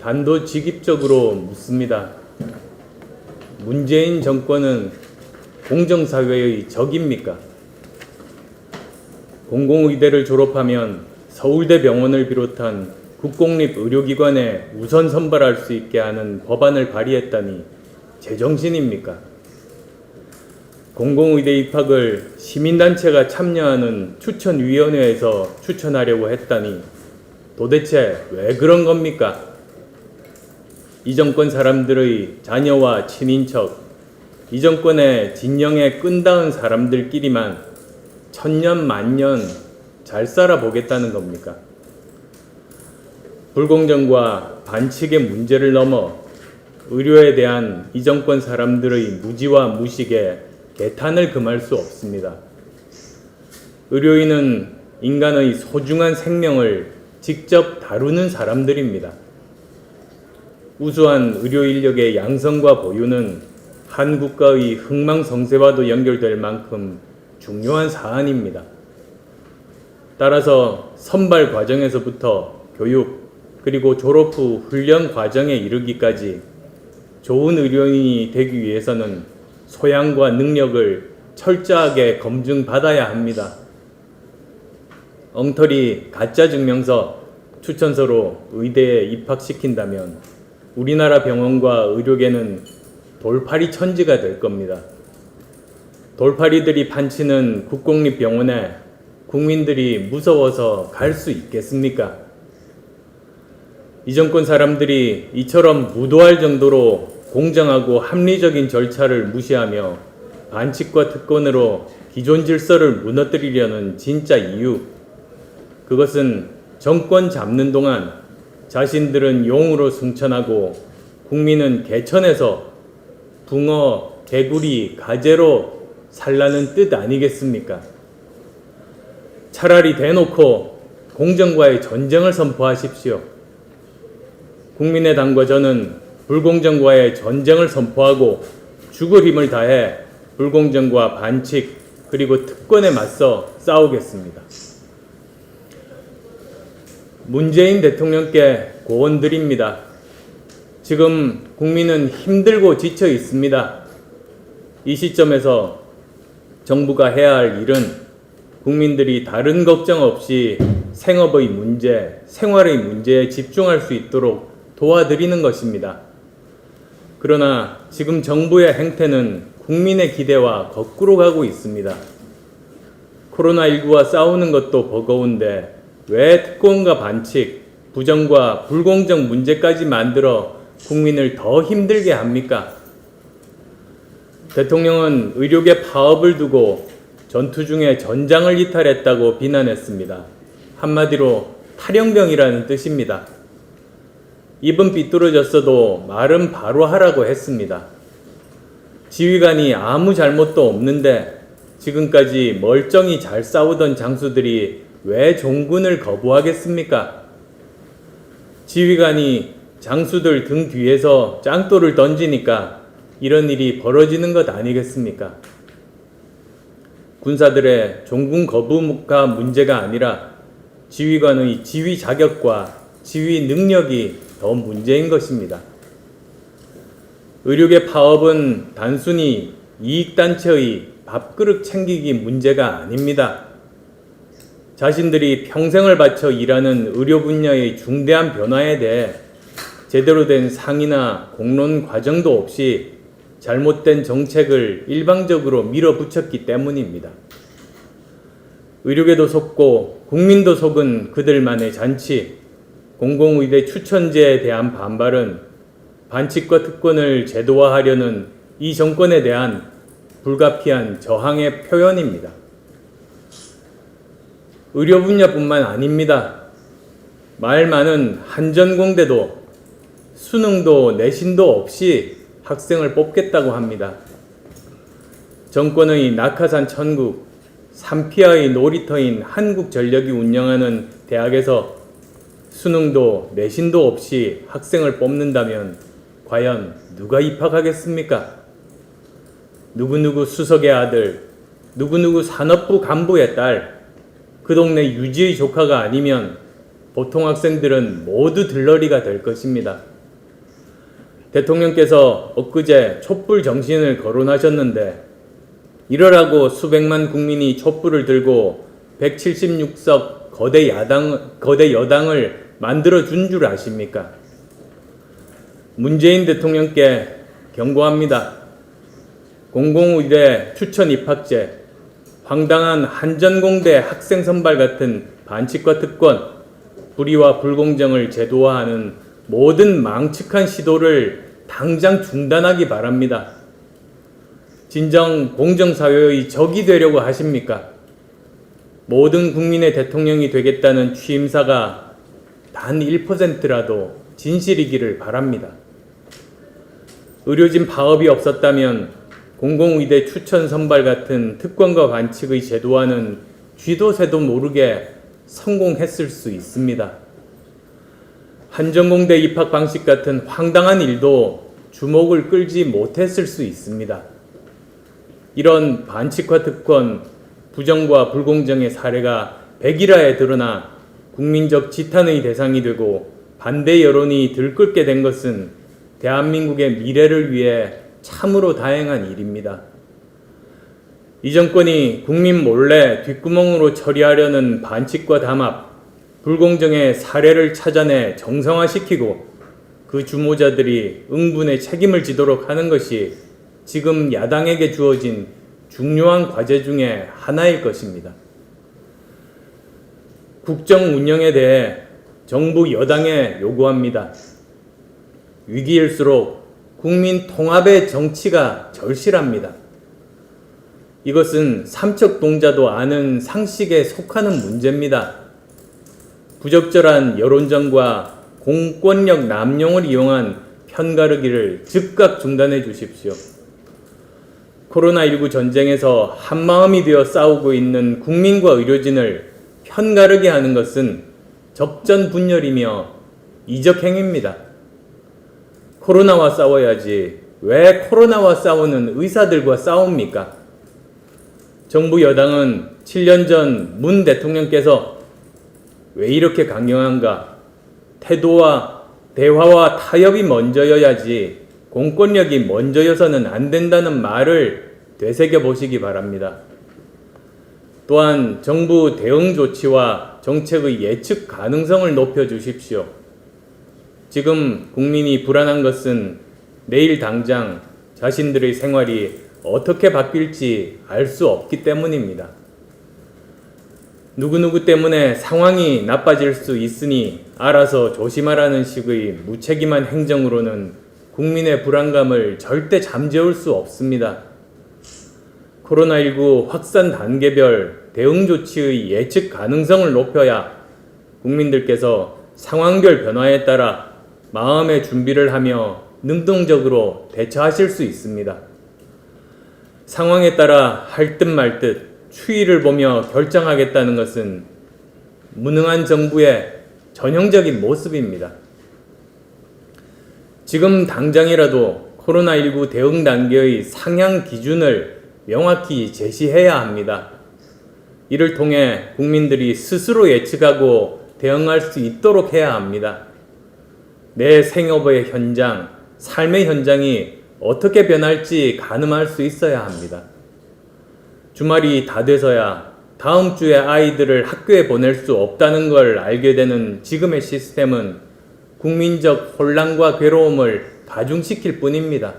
단도직입적으로 묻습니다. 문재인 정권은 공정사회의 적입니까? 공공의대를 졸업하면 서울대병원을 비롯한 국공립의료기관에 우선 선발할 수 있게 하는 법안을 발의했다니 제정신입니까? 공공의대 입학을 시민단체가 참여하는 추천위원회에서 추천하려고 했다니 도대체 왜 그런 겁니까? 이 정권 사람들의 자녀와 친인척, 이 정권의 진영에 끈닿은 사람들끼리만 천년 만년 잘 살아보겠다는 겁니까? 불공정과 반칙의 문제를 넘어 의료에 대한 이 정권 사람들의 무지와 무식에 개탄을 금할 수 없습니다. 의료인은 인간의 소중한 생명을 직접 다루는 사람들입니다. 우수한 의료 인력의 양성과 보유는 한 국가의 흥망성쇠와도 연결될 만큼 중요한 사안입니다. 따라서 선발 과정에서부터 교육 그리고 졸업 후 훈련 과정에 이르기까지 좋은 의료인이 되기 위해서는 소양과 능력을 철저하게 검증받아야 합니다. 엉터리 가짜 증명서, 추천서로 의대에 입학시킨다면 우리나라 병원과 의료계는 돌팔이 천지가 될 겁니다. 돌팔이들이 판치는 국공립병원에 국민들이 무서워서 갈 수 있겠습니까? 이 정권 사람들이 이처럼 무도할 정도로 공정하고 합리적인 절차를 무시하며 반칙과 특권으로 기존 질서를 무너뜨리려는 진짜 이유, 그것은 정권 잡는 동안 자신들은 용으로 승천하고 국민은 개천에서 붕어, 개구리, 가재로 살라는 뜻 아니겠습니까? 차라리 대놓고 공정과의 전쟁을 선포하십시오. 국민의당과 저는 불공정과의 전쟁을 선포하고 죽을 힘을 다해 불공정과 반칙 그리고 특권에 맞서 싸우겠습니다. 문재인 대통령께 고언드립니다. 지금 국민은 힘들고 지쳐 있습니다. 이 시점에서 정부가 해야 할 일은 국민들이 다른 걱정 없이 생업의 문제, 생활의 문제에 집중할 수 있도록 도와드리는 것입니다. 그러나 지금 정부의 행태는 국민의 기대와 거꾸로 가고 있습니다. 코로나19와 싸우는 것도 버거운데 왜 특권과 반칙, 부정과 불공정 문제까지 만들어 국민을 더 힘들게 합니까? 대통령은 의료계 파업을 두고 전투 중에 전장을 이탈했다고 비난했습니다. 한마디로 탈영병이라는 뜻입니다. 입은 삐뚤어졌어도 말은 바로 하라고 했습니다. 지휘관이 아무 잘못도 없는데 지금까지 멀쩡히 잘 싸우던 장수들이 왜 종군을 거부하겠습니까? 지휘관이 장수들 등 뒤에서 짱돌을 던지니까 이런 일이 벌어지는 것 아니겠습니까? 군사들의 종군 거부가 문제가 아니라 지휘관의 지휘 자격과 지휘 능력이 더 문제인 것입니다. 의료계 파업은 단순히 이익단체의 밥그릇 챙기기 문제가 아닙니다. 자신들이 평생을 바쳐 일하는 의료 분야의 중대한 변화에 대해 제대로 된 상의나 공론 과정도 없이 잘못된 정책을 일방적으로 밀어붙였기 때문입니다. 의료계도 속고 국민도 속은 그들만의 잔치, 공공의대 추천제에 대한 반발은 반칙과 특권을 제도화하려는 이 정권에 대한 불가피한 저항의 표현입니다. 의료 분야뿐만 아닙니다. 말 많은 한전공대도 수능도 내신도 없이 학생을 뽑겠다고 합니다. 정권의 낙하산 천국, 산피아의 놀이터인 한국전력이 운영하는 대학에서 수능도 내신도 없이 학생을 뽑는다면 과연 누가 입학하겠습니까? 누구누구 수석의 아들, 누구누구 산업부 간부의 딸, 그 동네 유지의 조카가 아니면 보통 학생들은 모두 들러리가 될 것입니다. 대통령께서 엊그제 촛불 정신을 거론하셨는데 이러라고 수백만 국민이 촛불을 들고 176석 거대 여당을 만들어준 줄 아십니까? 문재인 대통령께 경고합니다. 공공의대 추천 입학제, 황당한 한전공대 학생 선발 같은 반칙과 특권, 불의와 불공정을 제도화하는 모든 망측한 시도를 당장 중단하기 바랍니다. 진정 공정사회의 적이 되려고 하십니까? 모든 국민의 대통령이 되겠다는 취임사가 단 1%라도 진실이기를 바랍니다. 의료진 파업이 없었다면 공공의대 추천 선발 같은 특권과 반칙의 제도화는 쥐도 새도 모르게 성공했을 수 있습니다. 한전공대 입학 방식 같은 황당한 일도 주목을 끌지 못했을 수 있습니다. 이런 반칙과 특권, 부정과 불공정의 사례가 백일하에 드러나 국민적 지탄의 대상이 되고 반대 여론이 들끓게 된 것은 대한민국의 미래를 위해 참으로 다행한 일입니다. 이 정권이 국민 몰래 뒷구멍으로 처리하려는 반칙과 담합, 불공정의 사례를 찾아내 정상화시키고 그 주모자들이 응분의 책임을 지도록 하는 것이 지금 야당에게 주어진 중요한 과제 중에 하나일 것입니다. 국정 운영에 대해 정부 여당에 요구합니다. 위기일수록 국민 통합의 정치가 절실합니다. 이것은 삼척동자도 아는 상식에 속하는 문제입니다. 부적절한 여론전과 공권력 남용을 이용한 편가르기를 즉각 중단해 주십시오. 코로나19 전쟁에서 한마음이 되어 싸우고 있는 국민과 의료진을 편가르게 하는 것은 적전분열이며 이적행위입니다. 코로나와 싸워야지 왜 코로나와 싸우는 의사들과 싸웁니까? 정부 여당은 7년 전 문 대통령께서 왜 이렇게 강경한가? 태도와 대화와 타협이 먼저여야지 공권력이 먼저여서는 안 된다는 말을 되새겨 보시기 바랍니다. 또한 정부 대응 조치와 정책의 예측 가능성을 높여 주십시오. 지금 국민이 불안한 것은 내일 당장 자신들의 생활이 어떻게 바뀔지 알 수 없기 때문입니다. 누구누구 때문에 상황이 나빠질 수 있으니 알아서 조심하라는 식의 무책임한 행정으로는 국민의 불안감을 절대 잠재울 수 없습니다. 코로나19 확산 단계별 대응 조치의 예측 가능성을 높여야 국민들께서 상황별 변화에 따라 마음의 준비를 하며 능동적으로 대처하실 수 있습니다. 상황에 따라 할 듯 말 듯 추이를 보며 결정하겠다는 것은 무능한 정부의 전형적인 모습입니다. 지금 당장이라도 코로나19 대응 단계의 상향 기준을 명확히 제시해야 합니다. 이를 통해 국민들이 스스로 예측하고 대응할 수 있도록 해야 합니다. 내 생업의 현장, 삶의 현장이 어떻게 변할지 가늠할 수 있어야 합니다. 주말이 다 돼서야 다음 주에 아이들을 학교에 보낼 수 없다는 걸 알게 되는 지금의 시스템은 국민적 혼란과 괴로움을 가중시킬 뿐입니다.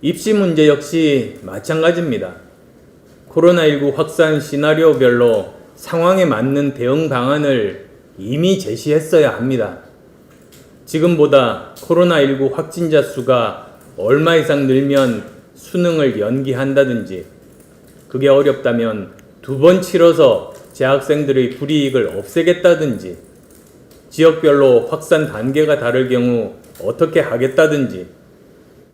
입시 문제 역시 마찬가지입니다. 코로나19 확산 시나리오별로 상황에 맞는 대응 방안을 이미 제시했어야 합니다. 지금보다 코로나19 확진자 수가 얼마 이상 늘면 수능을 연기한다든지, 그게 어렵다면 2번 치러서 재학생들의 불이익을 없애겠다든지, 지역별로 확산 단계가 다를 경우 어떻게 하겠다든지,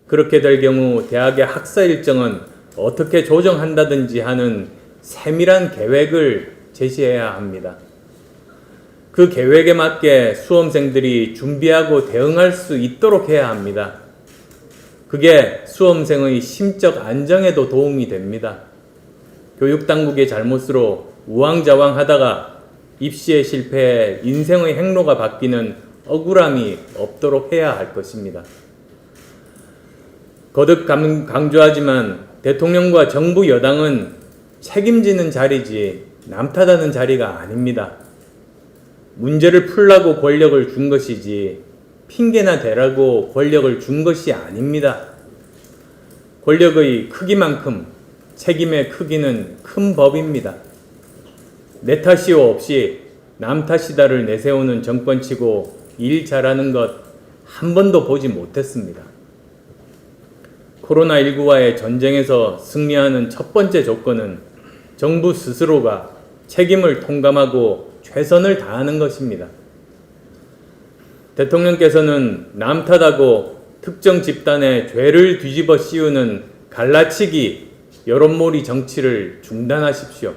그렇게 될 경우 대학의 학사 일정은 어떻게 조정한다든지 하는 세밀한 계획을 제시해야 합니다. 그 계획에 맞게 수험생들이 준비하고 대응할 수 있도록 해야 합니다. 그게 수험생의 심적 안정에도 도움이 됩니다. 교육당국의 잘못으로 우왕좌왕하다가 입시에 실패해 인생의 행로가 바뀌는 억울함이 없도록 해야 할 것입니다. 거듭 강조하지만 대통령과 정부 여당은 책임지는 자리지 남탓하는 자리가 아닙니다. 문제를 풀라고 권력을 준 것이지 핑계나 대라고 권력을 준 것이 아닙니다. 권력의 크기만큼 책임의 크기는 큰 법입니다. 내 탓이오 없이 남 탓이다를 내세우는 정권치고 일 잘하는 것 한 번도 보지 못했습니다. 코로나19와의 전쟁에서 승리하는 첫 번째 조건은 정부 스스로가 책임을 통감하고 최선을 다하는 것입니다. 대통령께서는 남 탓하고 특정 집단의 죄를 뒤집어 씌우는 갈라치기, 여론몰이 정치를 중단하십시오.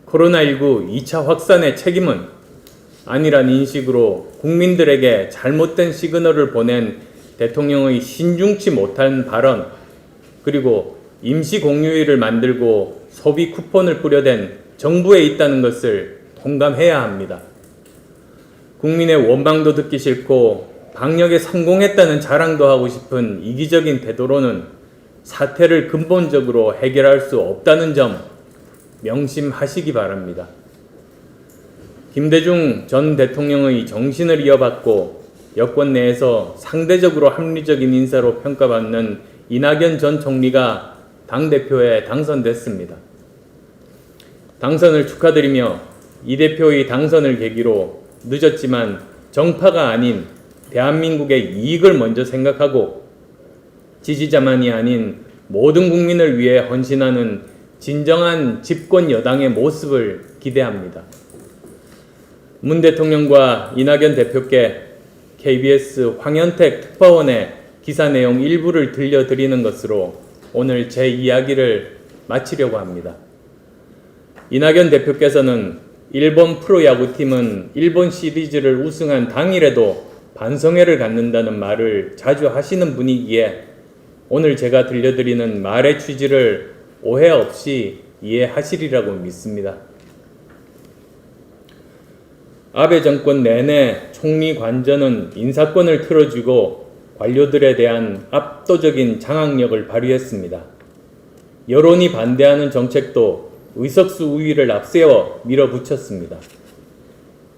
코로나19 2차 확산의 책임은 아니란 인식으로 국민들에게 잘못된 시그널을 보낸 대통령의 신중치 못한 발언, 그리고 임시 공휴일을 만들고 소비 쿠폰을 뿌려댄 정부에 있다는 것을 통감해야 합니다. 국민의 원망도 듣기 싫고 방역에 성공했다는 자랑도 하고 싶은 이기적인 태도로는 사태를 근본적으로 해결할 수 없다는 점 명심하시기 바랍니다. 김대중 전 대통령의 정신을 이어받고 여권 내에서 상대적으로 합리적인 인사로 평가받는 이낙연 전 총리가 당대표에 당선됐습니다. 당선을 축하드리며 이 대표의 당선을 계기로 늦었지만 정파가 아닌 대한민국의 이익을 먼저 생각하고 지지자만이 아닌 모든 국민을 위해 헌신하는 진정한 집권 여당의 모습을 기대합니다. 문 대통령과 이낙연 대표께 KBS 황현택 특파원의 기사 내용 일부를 들려드리는 것으로 오늘 제 이야기를 마치려고 합니다. 이낙연 대표께서는 일본 프로야구팀은 일본 시리즈를 우승한 당일에도 반성회를 갖는다는 말을 자주 하시는 분이기에 오늘 제가 들려드리는 말의 취지를 오해 없이 이해하시리라고 믿습니다. 아베 정권 내내 총리 관저는 인사권을 틀어주고 관료들에 대한 압도적인 장악력을 발휘했습니다. 여론이 반대하는 정책도 의석수 우위를 앞세워 밀어붙였습니다.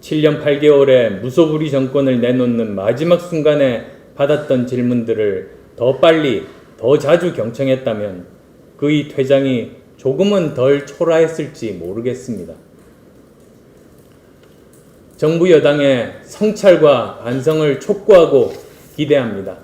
7년 8개월의 무소불위 정권을 내놓는 마지막 순간에 받았던 질문들을 더 빨리, 더 자주 경청했다면 그의 퇴장이 조금은 덜 초라했을지 모르겠습니다. 정부 여당의 성찰과 반성을 촉구하고 기대합니다.